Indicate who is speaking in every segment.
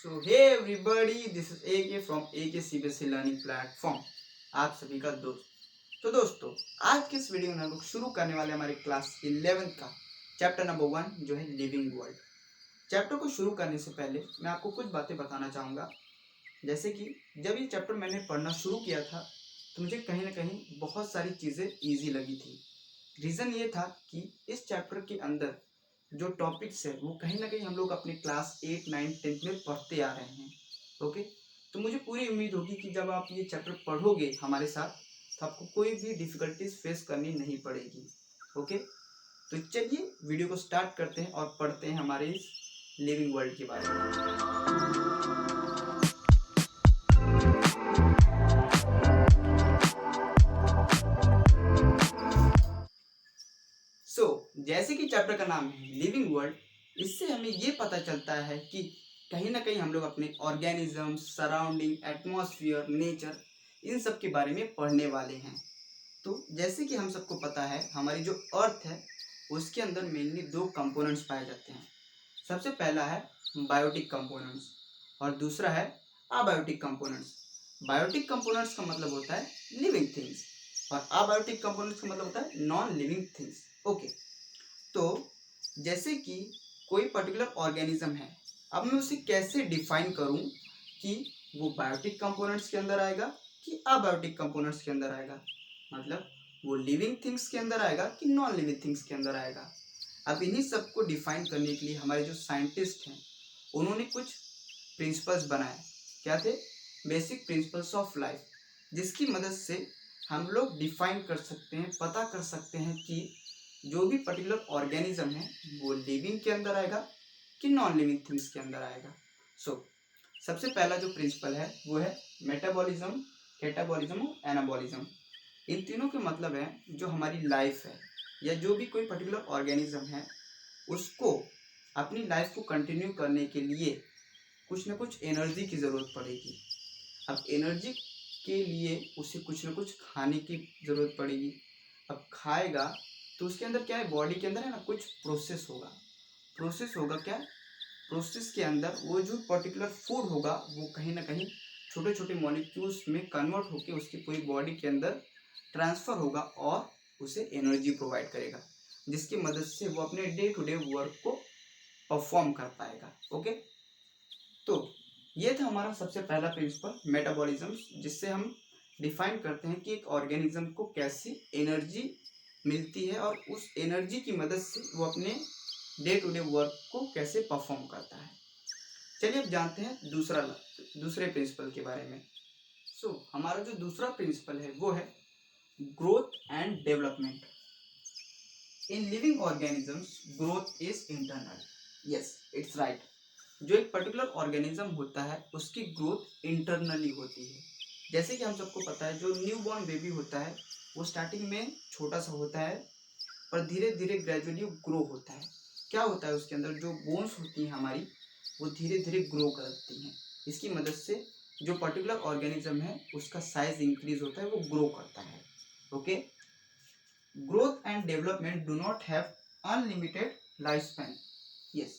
Speaker 1: So hey everybody, this is AK from AK CBSE learning platform. आप सभी का दोस्त। तो दोस्तों, आज के इस वीडियो में हम लोग शुरू करने वाले हमारे क्लास 11th का चैप्टर नंबर 1 जो है लिविंग वर्ल्ड। चैप्टर को शुरू करने से पहले मैं आपको कुछ बातें बताना चाहूँगा। जैसे कि जब ये चैप्टर मैंने पढ़ना शुरू किया था तो मुझे कहीं ना कहीं बहुत सारी चीज़ें ईजी लगी थी। रीज़न ये था कि इस चैप्टर के अंदर जो टॉपिक्स है वो कहीं ना कहीं हम लोग अपने क्लास 8, 9, 10 में पढ़ते आ रहे हैं। ओके, तो मुझे पूरी उम्मीद होगी कि जब आप ये चैप्टर पढ़ोगे हमारे साथ तो आपको कोई भी डिफ़िकल्टीज फेस करनी नहीं पड़ेगी। ओके, तो चलिए वीडियो को स्टार्ट करते हैं और पढ़ते हैं हमारे इस लिविंग वर्ल्ड के बारे में। जैसे कि चैप्टर का नाम है लिविंग वर्ल्ड, इससे हमें ये पता चलता है कि कहीं ना कहीं हम लोग अपने ऑर्गेनिज्म, सराउंडिंग, एटमॉस्फेयर, नेचर, इन सब के बारे में पढ़ने वाले हैं। तो जैसे कि हम सबको पता है हमारी जो अर्थ है उसके अंदर मेनली दो कंपोनेंट्स पाए जाते हैं। सबसे पहला है बायोटिक कंपोनेंट्स और दूसरा है अबायोटिक कंपोनेंट्स। बायोटिक कंपोनेंट्स का मतलब होता है लिविंग थिंग्स और अबायोटिक कंपोनेंट्स का मतलब होता है नॉन लिविंग थिंग्स। ओके, तो जैसे कि कोई पर्टिकुलर ऑर्गेनिज्म है, अब मैं उसे कैसे डिफाइन करूं कि वो बायोटिक कंपोनेंट्स के अंदर आएगा कि अबायोटिक कंपोनेंट्स के अंदर आएगा, मतलब वो लिविंग थिंग्स के अंदर आएगा कि नॉन लिविंग थिंग्स के अंदर आएगा। अब इन्हीं सबको डिफाइन करने के लिए हमारे जो साइंटिस्ट हैं उन्होंने कुछ प्रिंसिपल्स बनाए। क्या थे? बेसिक प्रिंसिपल्स ऑफ लाइफ, जिसकी मदद से हम लोग डिफाइन कर सकते हैं, पता कर सकते हैं कि जो भी पर्टिकुलर ऑर्गेनिज्म है वो लिविंग के अंदर आएगा कि नॉन लिविंग थिंग्स के अंदर आएगा। सबसे पहला जो प्रिंसिपल है वो है मेटाबॉलिज्म, कैटाबॉलिज्म और एनाबॉलिज्म। इन तीनों के मतलब है जो हमारी लाइफ है या जो भी कोई पर्टिकुलर ऑर्गेनिज्म है उसको अपनी लाइफ को कंटिन्यू करने के लिए कुछ ना कुछ एनर्जी की ज़रूरत पड़ेगी। अब एनर्जी के लिए उसे कुछ ना कुछ खाने की ज़रूरत पड़ेगी। अब खाएगा तो उसके अंदर क्या है, बॉडी के अंदर है ना कुछ प्रोसेस होगा क्या, प्रोसेस के अंदर वो जो पर्टिकुलर फूड होगा वो कहीं ना कहीं छोटे छोटे मॉलिक्यूल्स में कन्वर्ट होकर उसकी पूरी बॉडी के अंदर ट्रांसफ़र होगा और उसे एनर्जी प्रोवाइड करेगा, जिसकी मदद से वो अपने डे टू डे वर्क को परफॉर्म कर पाएगा। ओके, तो ये था हमारा सबसे पहला प्रिंसिपल मेटाबॉलिज्म, जिससे हम डिफाइन करते हैं कि एक ऑर्गेनिज्म को कैसी एनर्जी मिलती है और उस एनर्जी की मदद से वो अपने डे टू डे वर्क को कैसे परफॉर्म करता है। चलिए अब जानते हैं दूसरे प्रिंसिपल के बारे में। हमारा जो दूसरा प्रिंसिपल है वो है growth and development. In living organisms growth is internal. Yes, it's right. जो एक पर्टिकुलर ऑर्गेनिज्म होता है उसकी ग्रोथ इंटरनली होती है। जैसे कि हम सबको पता है जो न्यू बॉर्न बेबी होता है वो स्टार्टिंग में छोटा सा होता है पर धीरे धीरे ग्रेजुअली ग्रो होता है। क्या होता है, उसके अंदर जो बोन्स होती हैं हमारी वो धीरे धीरे ग्रो करती हैं। इसकी मदद से जो पर्टिकुलर ऑर्गेनिज्म है उसका साइज इंक्रीज होता है, वो ग्रो करता है। Okay, growth and development do not have unlimited life span. Yes,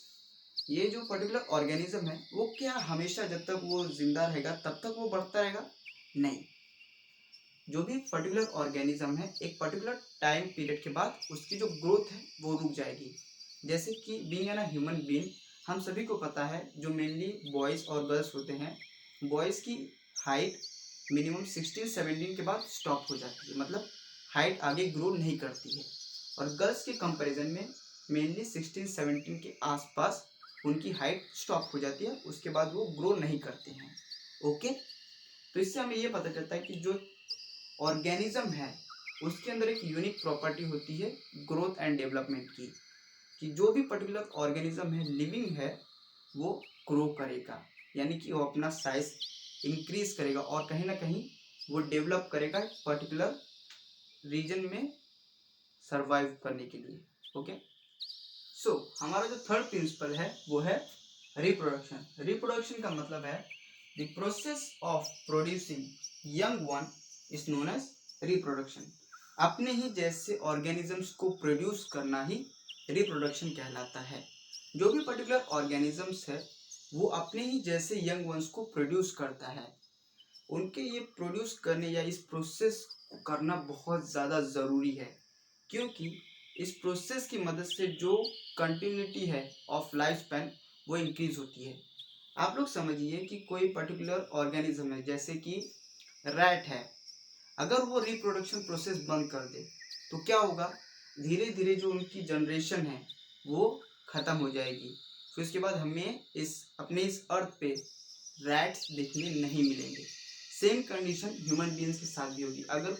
Speaker 1: ये जो पर्टिकुलर ऑर्गेनिज्म है वो क्या हमेशा जब तक वो जिंदा रहेगा तब तक वो बढ़ता रहेगा? नहीं। जो भी पर्टिकुलर ऑर्गेनिज्म है एक पर्टिकुलर टाइम पीरियड के बाद उसकी जो ग्रोथ है वो रुक जाएगी। जैसे कि बीइंग एन ह्यूमन बीइंग, हम सभी को पता है जो मेनली बॉयज़ और गर्ल्स होते हैं, बॉयज़ की हाइट मिनिमम 16-17 के बाद स्टॉप हो जाती है, मतलब हाइट आगे ग्रो नहीं करती है। और गर्ल्स के कंपैरिजन में मेनली 16-17 के आसपास उनकी हाइट स्टॉप हो जाती है, उसके बाद वो ग्रो नहीं करते हैं। ओके, तो इससे हमें ये पता चलता है कि जो ऑर्गेनिज्म है उसके अंदर एक यूनिक प्रॉपर्टी होती है ग्रोथ एंड डेवलपमेंट की, कि जो भी पर्टिकुलर ऑर्गेनिज्म है लिविंग है वो ग्रो करेगा, यानी कि वो अपना साइज इंक्रीज करेगा और कहीं ना कहीं वो डेवलप करेगा एक पर्टिकुलर रीजन में सरवाइव करने के लिए। ओके, हमारा जो थर्ड प्रिंसिपल है वो है रिप्रोडक्शन। रिप्रोडक्शन का मतलब है the process of producing young one is known as reproduction. अपने ही जैसे ऑर्गेनिजम्स को प्रोड्यूस करना ही रिप्रोडक्शन कहलाता है। जो भी पर्टिकुलर ऑर्गेनिजम्स है वो अपने ही जैसे यंग वंस को प्रोड्यूस करता है। उनके ये प्रोड्यूस करने या इस प्रोसेस को करना बहुत ज़्यादा ज़रूरी है, क्योंकि इस प्रोसेस की मदद से जो कंटिन्यूटी है ऑफ लाइफ स्पैन वो इंक्रीज होती है। आप लोग समझिए कि कोई पर्टिकुलर ऑर्गेनिज्म है, जैसे कि रैट है, अगर वो रिप्रोडक्शन प्रोसेस बंद कर दे तो क्या होगा, धीरे धीरे जो उनकी जनरेशन है वो ख़त्म हो जाएगी। फिर उसके बाद हमें अपने इस अर्थ पे रैट्स देखने नहीं मिलेंगे। सेम कंडीशन ह्यूमन बीइंग्स के साथ भी होगी। अगर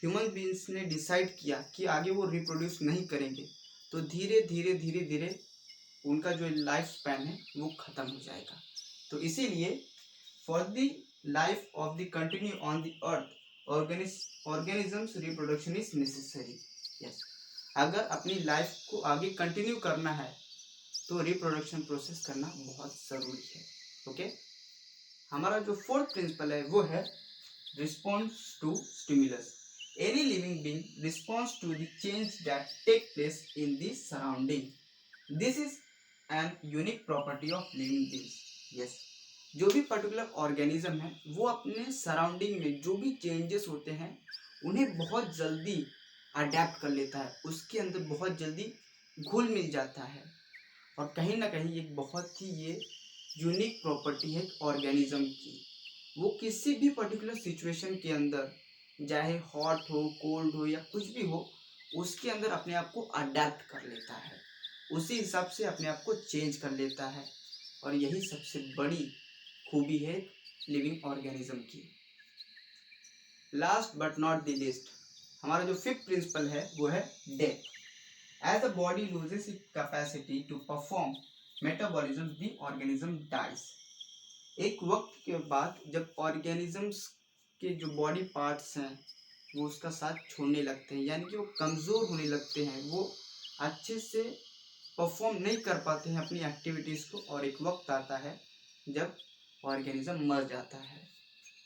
Speaker 1: ह्यूमन बीइंग्स ने डिसाइड किया कि आगे वो रिप्रोड्यूस नहीं करेंगे तो धीरे धीरे धीरे धीरे उनका जो लाइफ स्पैन है वो ख़त्म हो जाएगा। तो इसीलिए for the life of the continue on the earth organisms reproduction is necessary. Yes, अगर अपनी लाइफ को आगे कंटिन्यू करना है तो रिप्रोडक्शन प्रोसेस करना बहुत ज़रूरी है। ओके, हमारा जो फोर्थ प्रिंसिपल है वो है response to stimulus. Any living being response to the change that take place in the surrounding. This is an unique property of living beings. Yes, जो भी पर्टिकुलर ऑर्गेनिज्म है वो अपने सराउंडिंग में जो भी चेंजेस होते हैं उन्हें बहुत जल्दी अडेप्ट कर लेता है, उसके अंदर बहुत जल्दी घुल मिल जाता है। और कहीं ना कहीं एक बहुत ही ये यूनिक प्रॉपर्टी है ऑर्गेनिज्म की। वो किसी भी पर्टिकुलर सिचुएशन के अंदर, चाहे हॉट हो, कोल्ड हो या कुछ भी हो, उसके अंदर अपने आप को अडेप्ट कर लेता है, उसी हिसाब से अपने आप को चेंज कर लेता है। और यही सबसे बड़ी खूबी है लिविंग ऑर्गेनिज्म की। Last but not the least, हमारा जो फिफ्थ प्रिंसिपल है वो है death. As the body loses it capacity to perform metabolism the organism dies. एक वक्त के बाद जब ऑर्गेनिजम्स के जो बॉडी पार्ट्स हैं वो उसका साथ छोड़ने लगते हैं, यानी कि वो कमज़ोर होने लगते हैं, वो अच्छे से परफॉर्म नहीं कर पाते हैं अपनी एक्टिविटीज़ को, और एक वक्त आता है जब ऑर्गेनिज्म मर जाता है।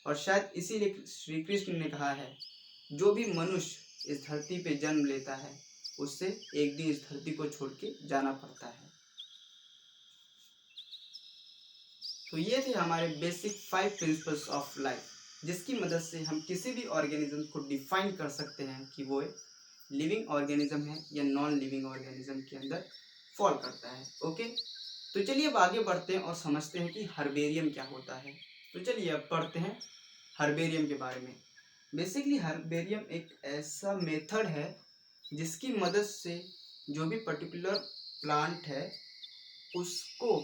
Speaker 1: और शायद इसीलिए श्री कृष्ण ने कहा है, जो भी मनुष्य इस धरती पे जन्म लेता है उससे एक दिन इस धरती को छोड़ के जाना पड़ता है। तो ये थे हमारे बेसिक 5 प्रिंसिपल्स ऑफ लाइफ, जिसकी मदद से हम किसी भी ऑर्गेनिज्म को डिफाइन कर सकते हैं कि वो लिविंग ऑर्गेनिज्म है या नॉन लिविंग ऑर्गेनिज्म के अंदर फॉल करता है। ओके, तो चलिए अब आगे बढ़ते हैं और समझते हैं कि हर्बेरियम क्या होता है। तो चलिए अब पढ़ते हैं हर्बेरियम के बारे में। बेसिकली हर्बेरियम एक ऐसा मेथड है जिसकी मदद से जो भी पर्टिकुलर प्लांट है उसको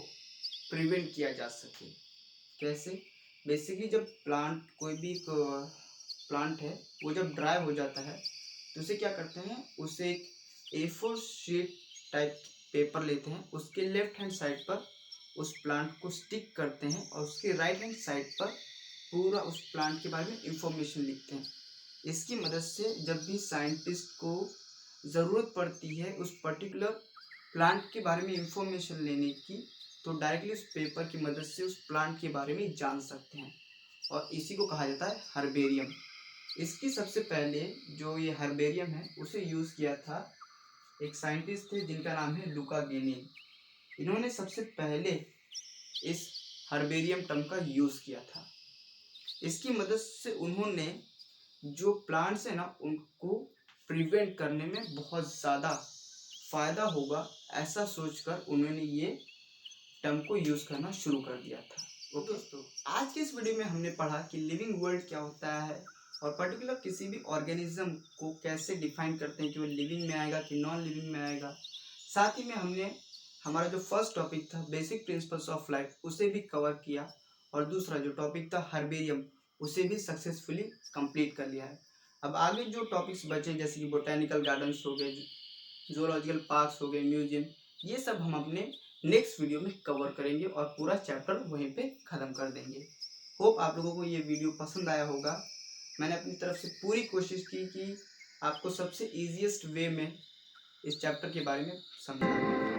Speaker 1: प्रिवेंट किया जा सके। कैसे? बेसिकली जब प्लांट, कोई भी प्लांट है वो जब ड्राई हो जाता है तो उसे क्या करते हैं, उसे एक A4 शीट टाइप पेपर लेते हैं, उसके लेफ्ट हैंड साइड पर उस प्लांट को स्टिक करते हैं और उसके राइट हैंड साइड पर पूरा उस प्लांट के बारे में इंफॉर्मेशन लिखते हैं। इसकी मदद से जब भी साइंटिस्ट को ज़रूरत पड़ती है उस पर्टिकुलर प्लांट के बारे में इंफॉर्मेशन लेने की, तो डायरेक्टली उस पेपर की मदद से उस प्लांट के बारे में जान सकते हैं, और इसी को कहा जाता है हर्बेरियम। इसकी सबसे पहले जो ये हर्बेरियम है उसे यूज़ किया था एक साइंटिस्ट थे जिनका नाम है लुका गेनिन। इन्होंने सबसे पहले इस हर्बेरियम टर्म का यूज़ किया था। इसकी मदद से उन्होंने जो प्लांट्स है ना उनको प्रिवेंट करने में बहुत ज़्यादा फ़ायदा होगा, ऐसा सोचकर उन्होंने ये टर्म को यूज़ करना शुरू कर दिया था। ओके दोस्तों, आज के इस वीडियो में हमने पढ़ा कि लिविंग वर्ल्ड क्या होता है और पर्टिकुलर किसी भी ऑर्गेनिज्म को कैसे डिफाइन करते हैं कि वो लिविंग में आएगा कि नॉन लिविंग में आएगा। साथ ही में हमने हमारा जो फर्स्ट टॉपिक था बेसिक प्रिंसिपल्स ऑफ लाइफ उसे भी कवर किया, और दूसरा जो टॉपिक था हर्बेरियम उसे भी सक्सेसफुली कंप्लीट कर लिया है। अब आगे जो टॉपिक्स बचे जैसे कि बोटेनिकल गार्डन्स हो गए, जूलॉजिकल पार्क्स हो गए, म्यूजियम, ये सब हम अपने नेक्स्ट वीडियो में कवर करेंगे और पूरा चैप्टर वहीं पे ख़त्म कर देंगे। होप आप लोगों को ये वीडियो पसंद आया होगा। मैंने अपनी तरफ से पूरी कोशिश की कि आपको सबसे ईजीएस्ट वे में इस चैप्टर के बारे में समझाना।